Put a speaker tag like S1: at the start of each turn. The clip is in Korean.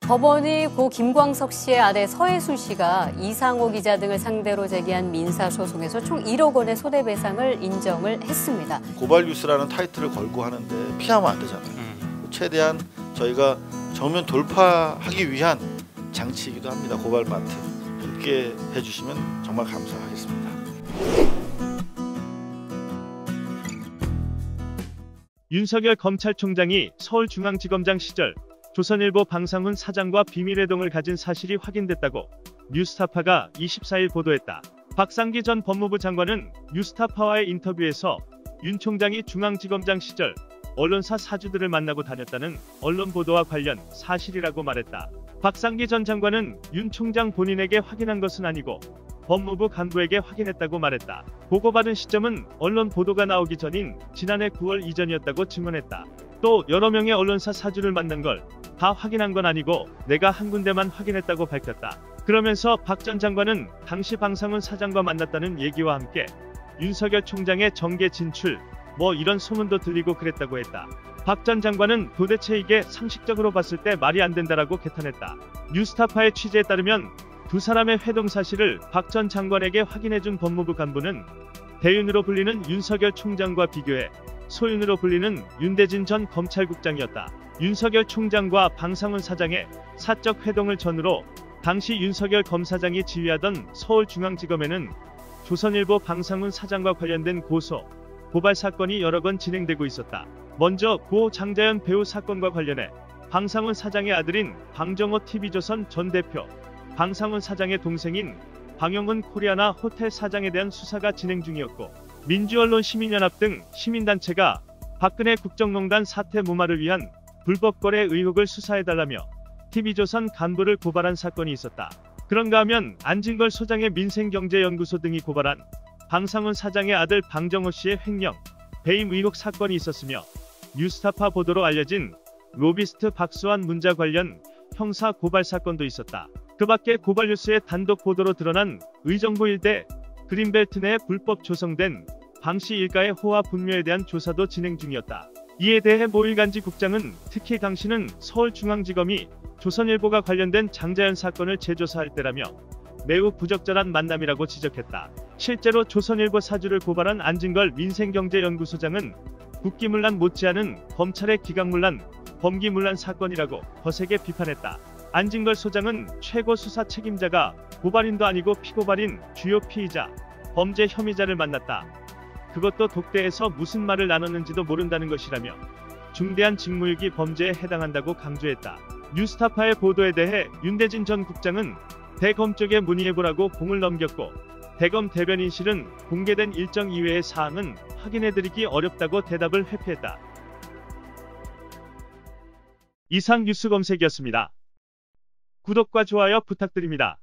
S1: 법원이 고 김광석 씨의 아내 서혜수 씨가 이상호 기자 등을 상대로 제기한 민사소송에서 총 1억 원의 손해배상을 인정을 했습니다.
S2: 고발뉴스라는 타이틀을 걸고 하는데 피하면 안 되잖아요. 최대한 저희가 정면 돌파하기 위한 장치이기도 합니다. 고발마트. 그렇게 해주시면 정말 감사하겠습니다.
S3: 윤석열 검찰총장이 서울중앙지검장 시절 조선일보 방상훈 사장과 비밀회동을 가진 사실이 확인됐다고 뉴스타파가 24일 보도했다. 박상기 전 법무부 장관은 뉴스타파와의 인터뷰에서 윤 총장이 중앙지검장 시절 언론사 사주들을 만나고 다녔다는 언론 보도와 관련 사실이라고 말했다. 박상기 전 장관은 윤 총장 본인에게 확인한 것은 아니고 법무부 간부에게 확인했다고 말했다. 보고받은 시점은 언론 보도가 나오기 전인 지난해 9월 이전이었다고 증언했다. 또 여러 명의 언론사 사주를 만난 걸 다 확인한 건 아니고 내가 한 군데만 확인했다고 밝혔다. 그러면서 박 전 장관은 당시 방상훈 사장과 만났다는 얘기와 함께 윤석열 총장의 정계 진출 이런 소문도 들리고 그랬다고 했다. 박 전 장관은 도대체 이게 상식적으로 봤을 때 말이 안 된다라고 개탄했다. 뉴스타파의 취재에 따르면 두 사람의 회동 사실을 박 전 장관에게 확인해준 법무부 간부는 대윤으로 불리는 윤석열 총장과 비교해 소윤으로 불리는 윤대진 전 검찰국장이었다. 윤석열 총장과 방상훈 사장의 사적 회동을 전후로 당시 윤석열 검사장이 지휘하던 서울중앙지검에는 조선일보 방상훈 사장과 관련된 고소, 고발 사건이 여러 건 진행되고 있었다. 먼저 고 장자연 배우 사건과 관련해 방상훈 사장의 아들인 방정호 TV조선 전 대표, 방상훈 사장의 동생인 방영훈 코리아나 호텔 사장에 대한 수사가 진행 중이었고, 민주언론 시민연합 등 시민단체가 박근혜 국정농단 사태 무마를 위한 불법 거래 의혹을 수사해달라며 TV조선 간부를 고발한 사건이 있었다. 그런가 하면 안진걸 소장의 민생경제연구소 등이 고발한 방상훈 사장의 아들 방정호 씨의 횡령, 배임 의혹 사건이 있었으며, 뉴스타파 보도로 알려진 로비스트 박수환 문자 관련 형사 고발 사건도 있었다. 그 밖에 고발뉴스의 단독 보도로 드러난 의정부 일대 그린벨트 내에 불법 조성된 방씨 일가의 호화 분묘에 대한 조사도 진행 중이었다. 이에 대해 모 일간지 국장은 특히 당시는 서울중앙지검이 조선일보가 관련된 장자연 사건을 재조사할 때라며 매우 부적절한 만남이라고 지적했다. 실제로 조선일보 사주를 고발한 안진걸 민생경제연구소장은 국기문란 못지않은 검찰의 기각문란, 범기문란 사건이라고 거세게 비판했다. 안진걸 소장은 최고 수사 책임자가 고발인도 아니고 피고발인 주요 피의자, 범죄 혐의자를 만났다. 그것도 독대에서 무슨 말을 나눴는지도 모른다는 것이라며 중대한 직무유기 범죄에 해당한다고 강조했다. 뉴스타파의 보도에 대해 윤대진 전 국장은 대검 쪽에 문의해보라고 공을 넘겼고, 대검 대변인실은 공개된 일정 이외의 사항은 확인해드리기 어렵다고 대답을 회피했다. 이상 뉴스검색이었습니다. 구독과 좋아요 부탁드립니다.